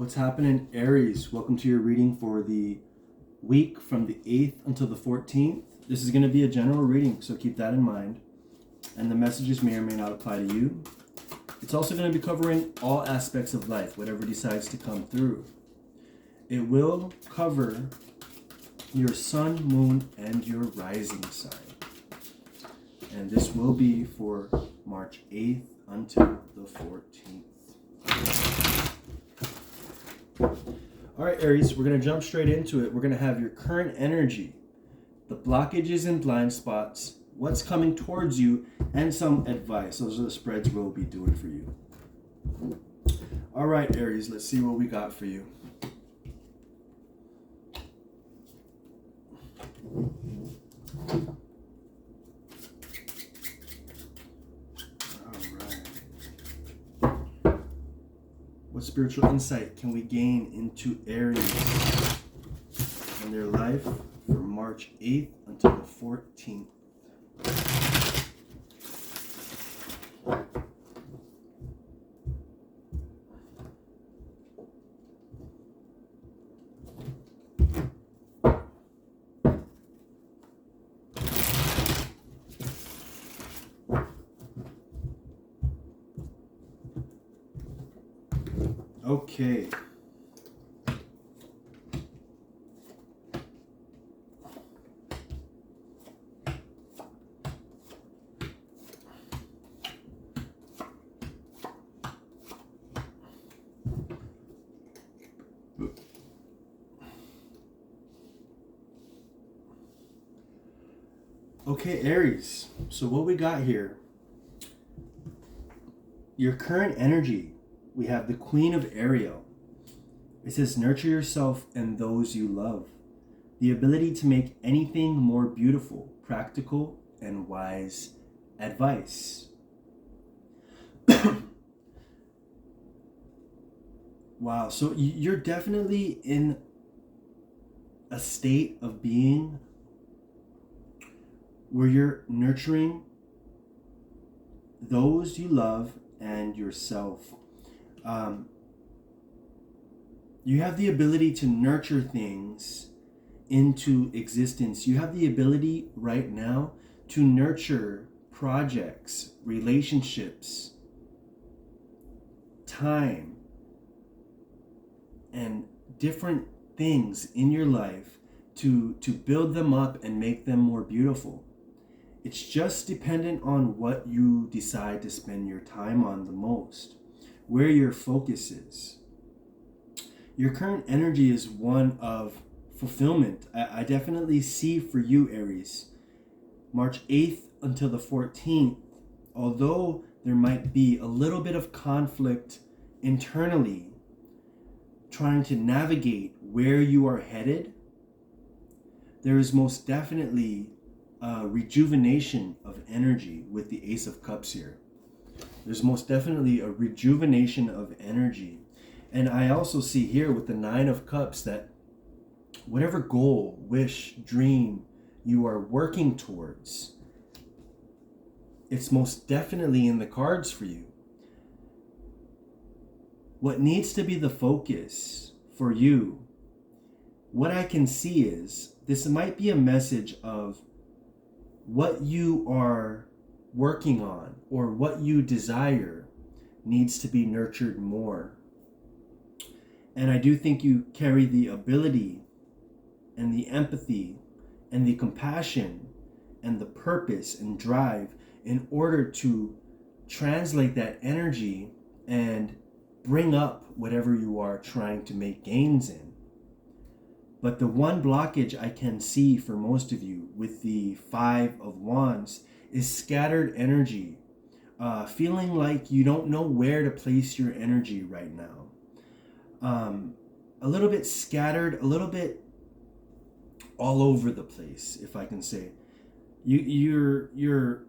What's happening, Aries? Welcome to your reading for the week from the 8th until the 14th. This is going to be a general reading, so keep that in mind. And the messages may or may not apply to you. It's also going to be covering all aspects of life, whatever decides to come through. It will cover your sun, moon, and your rising sign. And this will be for March 8th until the 14th. All right, Aries, we're going to jump straight into it. We're going to have your current energy, the blockages and blind spots, what's coming towards you, and some advice. Those are the spreads we'll be doing for you. All right, Aries, let's see what we got for you. What spiritual insight can we gain into Aries and their life from March 8th until the 14th? Okay. Okay, Aries. So what we got here, your current energy, we have the Queen of Ariel. It says, nurture yourself and those you love. The ability to make anything more beautiful, practical, and wise advice. Wow, so you're definitely in a state of being where you're nurturing those you love and yourself. You have the ability to nurture things into existence. You have the ability right now to nurture projects, relationships, time, and different things in your life to build them up and make them more beautiful. It's just dependent on what you decide to spend your time on the most, where your focus is. Your current energy is one of fulfillment. I definitely see for you, Aries, March 8th until the 14th, although there might be a little bit of conflict internally, trying to navigate where you are headed, there is most definitely a rejuvenation of energy with the Ace of Cups here. There's most definitely a rejuvenation of energy. And I also see here with the Nine of Cups that whatever goal, wish, dream you are working towards, it's most definitely in the cards for you. What needs to be the focus for you, what I can see is, this might be a message of what you are working on or what you desire needs to be nurtured more. And I do think you carry the ability and the empathy and the compassion and the purpose and drive in order to translate that energy and bring up whatever you are trying to make gains in. But the one blockage I can see for most of you with the Five of Wands is scattered energy, feeling like you don't know where to place your energy right now. A little bit scattered, a little bit all over the place, if I can say. Your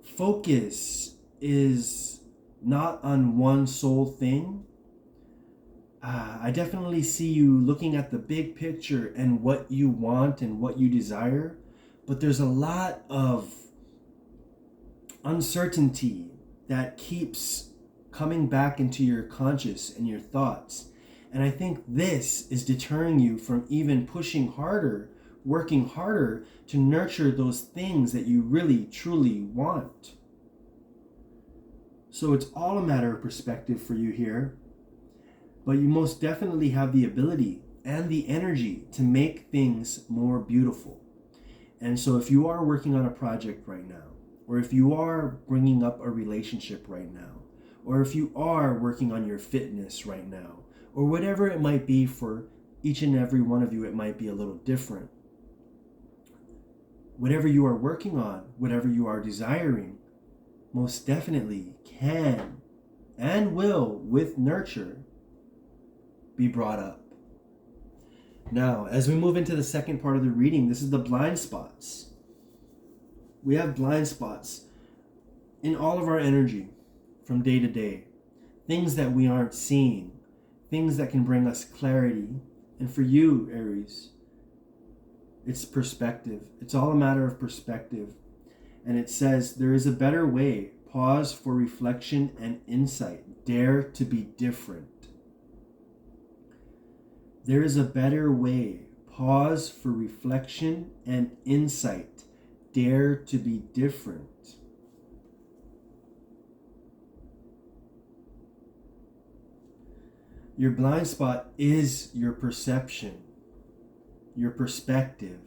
focus is not on one sole thing. I definitely see you looking at the big picture and what you want and what you desire, but there's a lot of uncertainty that keeps coming back into your conscious and your thoughts. And I think this is deterring you from even pushing harder, working harder to nurture those things that you really, truly want. So it's all a matter of perspective for you here. But you most definitely have the ability and the energy to make things more beautiful. And so if you are working on a project right now, or if you are bringing up a relationship right now, or if you are working on your fitness right now, or whatever it might be for each and every one of you, it might be a little different. Whatever you are working on, whatever you are desiring, most definitely can and will, with nurture, be brought up. Now, as we move into the second part of the reading, this is the blind spots. We have blind spots in all of our energy from day to day. Things that we aren't seeing, things that can bring us clarity. And for you, Aries, it's perspective. It's all a matter of perspective. And it says, there is a better way. Pause for reflection and insight. Dare to be different. There is a better way. Pause for reflection and insight. Dare to be different. Your blind spot is your perception, your perspective.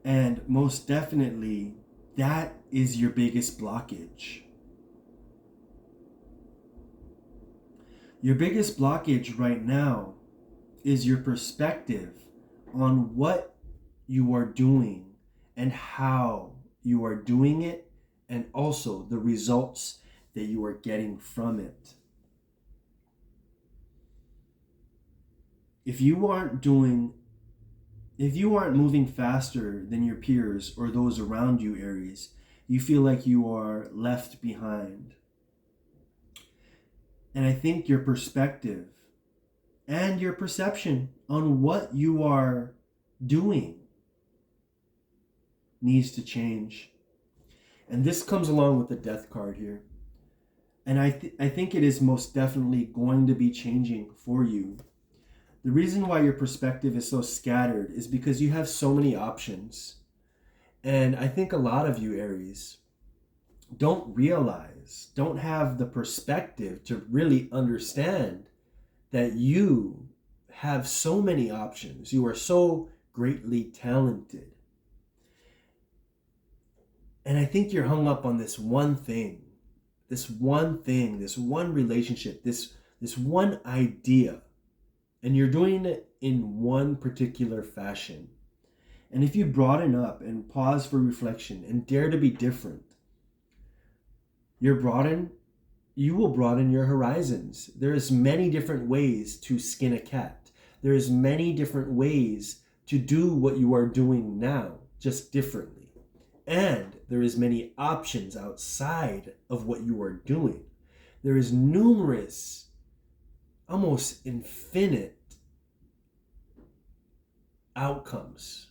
And most definitely, that is your biggest blockage. Your biggest blockage right now is your perspective on what you are doing and how you are doing it, and also the results that you are getting from it. If you aren't moving faster than your peers or those around you, Aries, you feel like you are left behind. And I think your perspective and your perception on what you are doing needs to change. And this comes along with the Death card here. And I think it is most definitely going to be changing for you. The reason why your perspective is so scattered is because you have so many options. And I think a lot of you, Aries, don't have the perspective to really understand that you have so many options. You are so greatly talented. And I think you're hung up on this one thing, this one relationship, this one idea. And you're doing it in one particular fashion. And if you broaden up and pause for reflection and dare to be different, you will broaden your horizons. There's many different ways to skin a cat. There's many different ways to do what you are doing now, just differently. And there is many options outside of what you are doing. There is numerous, almost infinite outcomes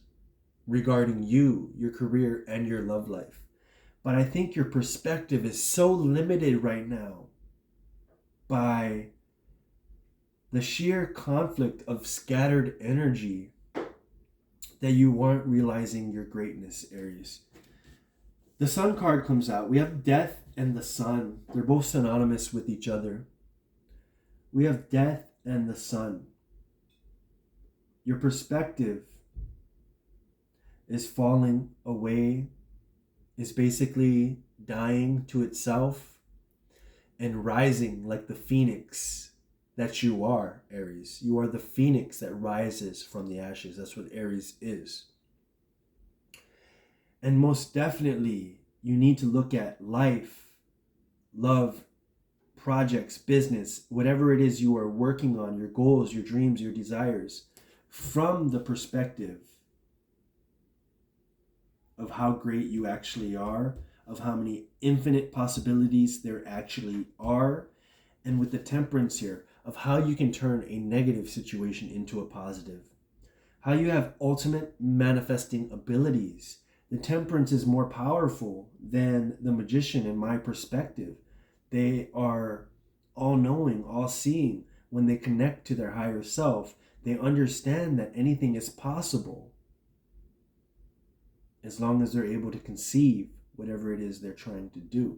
regarding you, your career, and your love life. But I think your perspective is so limited right now by the sheer conflict of scattered energy that you aren't realizing your greatness, Aries. The Sun card comes out. We have Death and the Sun. They're both synonymous with each other. We have Death and the Sun. Your perspective is falling away, is basically dying to itself and rising like the phoenix that you are, Aries. You are the phoenix that rises from the ashes. That's what Aries is. And most definitely, you need to look at life, love, projects, business, whatever it is you are working on, your goals, your dreams, your desires, from the perspective of how great you actually are, of how many infinite possibilities there actually are, and with the Temperance here, of how you can turn a negative situation into a positive. How you have ultimate manifesting abilities. The Temperance is more powerful than the Magician in my perspective. They are all-knowing, all-seeing. when they connect to their higher self, they understand that anything is possible as long as they're able to conceive whatever it is they're trying to do.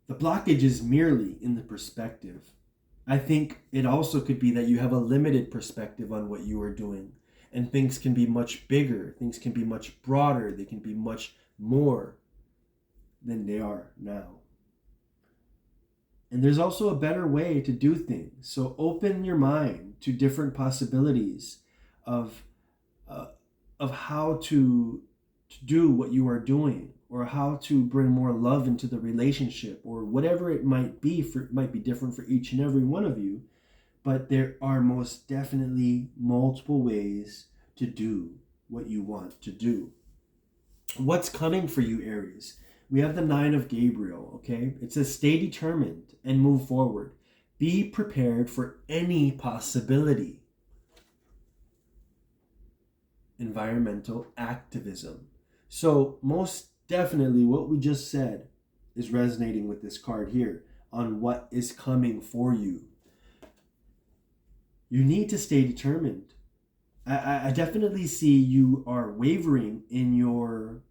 The blockage is merely in the perspective. I think it also could be that you have a limited perspective on what you are doing, and things can be much bigger, things can be much broader, they can be much more than they are now. And there's also a better way to do things. So open your mind to different possibilities of how to do what you are doing, or how to bring more love into the relationship, or whatever it might be. It might be different for each and every one of you, but there are most definitely multiple ways to do what you want to do. What's coming for you, Aries? We have the 9 of Gabriel, okay? It says stay determined and move forward. Be prepared for any possibility. Environmental activism. So most definitely what we just said is resonating with this card here on what is coming for you. You need to stay determined. I definitely see you are wavering in your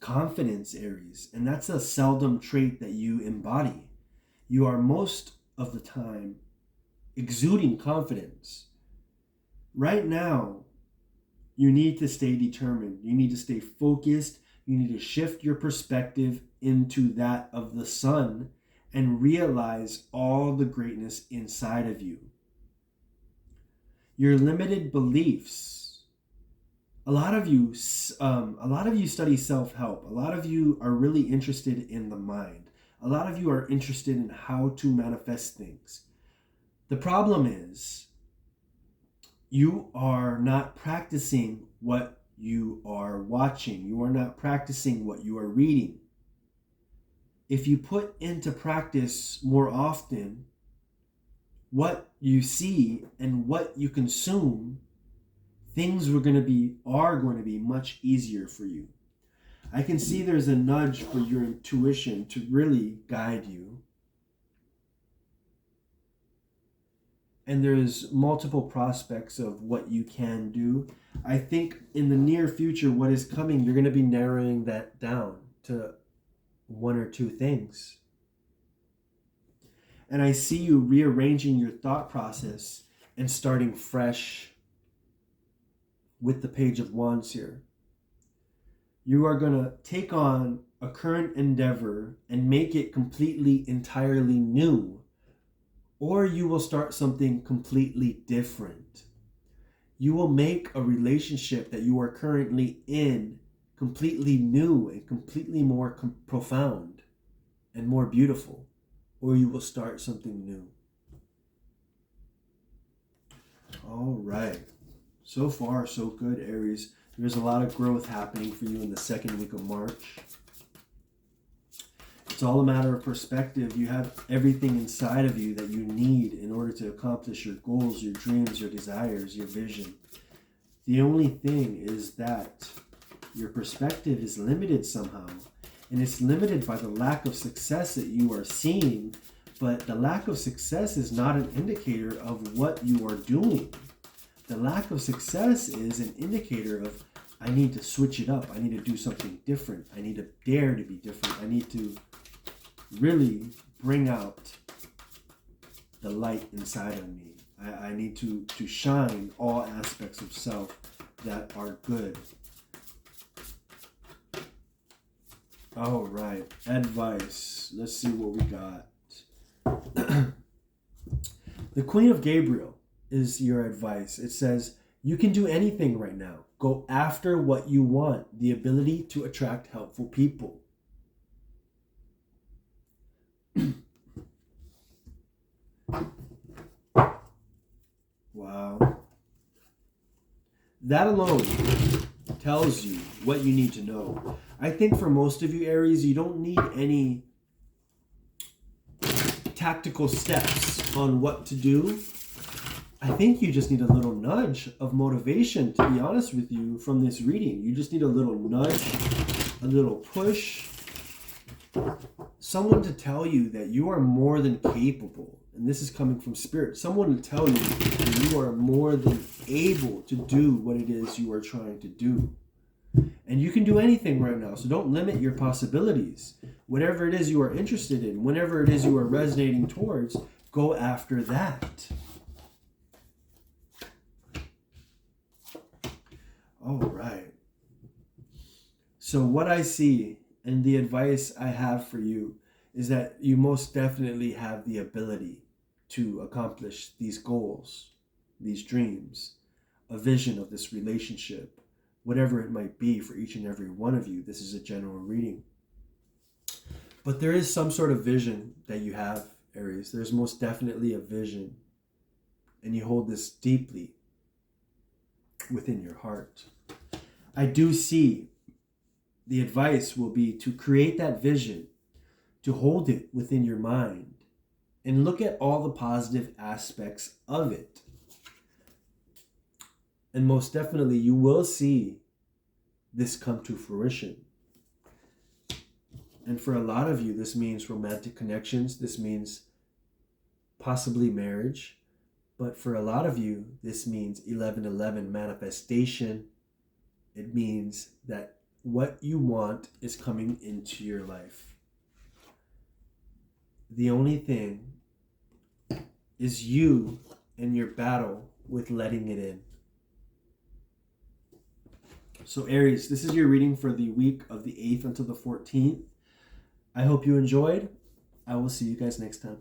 confidence, Aries, and that's a seldom trait that you embody. You are most of the time exuding confidence. Right now, you need to stay determined. You need to stay focused. You need to shift your perspective into that of the sun and realize all the greatness inside of you. Your limited beliefs. A lot of you study self-help. A lot of you are really interested in the mind. A lot of you are interested in how to manifest things. The problem is you are not practicing what you are watching. You are not practicing what you are reading. If you put into practice more often what you see and what you consume, things are going to be much easier for you. I can see there's a nudge for your intuition to really guide you. And there's multiple prospects of what you can do. I think in the near future, what is coming, you're going to be narrowing that down to 1 or 2 things. And I see you rearranging your thought process and starting fresh with the Page of Wands here. You are going to take on a current endeavor and make it completely, entirely new. Or you will start something completely different. You will make a relationship that you are currently in completely new and completely more profound and more beautiful. Or you will start something new. All right. So far, so good, Aries. There's a lot of growth happening for you in the second week of March. It's all a matter of perspective. You have everything inside of you that you need in order to accomplish your goals, your dreams, your desires, your vision. The only thing is that your perspective is limited somehow. And it's limited by the lack of success that you are seeing. But the lack of success is not an indicator of what you are doing. The lack of success is an indicator of, I need to switch it up. I need to do something different. I need to dare to be different. I need to really bring out the light inside of me. I need to shine all aspects of self that are good. All right, advice. Let's see what we got. The Queen of Gabriel is your advice. It says, you can do anything right now. Go after what you want. The ability to attract helpful people. Wow. That alone tells you what you need to know. I think for most of you, Aries, you don't need any tactical steps on what to do. I think you just need a little nudge of motivation, to be honest with you, from this reading. You just need a little nudge, a little push, someone to tell you that you are more than capable. And this is coming from spirit. Someone to tell you that you are more than able to do what it is you are trying to do. And you can do anything right now. So don't limit your possibilities. Whatever it is you are interested in, whenever it is you are resonating towards, go after that. All right. So what I see and the advice I have for you is that you most definitely have the ability to accomplish these goals, these dreams, a vision of this relationship, whatever it might be for each and every one of you. This is a general reading. But there is some sort of vision that you have, Aries. There's most definitely a vision. And you hold this deeply within your heart. I do see the advice will be to create that vision, to hold it within your mind, and look at all the positive aspects of it. And most definitely, you will see this come to fruition. And for a lot of you, this means romantic connections. This means possibly marriage. But for a lot of you, this means 1111 manifestation. It means that what you want is coming into your life. The only thing is you and your battle with letting it in. So Aries, this is your reading for the week of the 8th until the 14th. I hope you enjoyed. I will see you guys next time.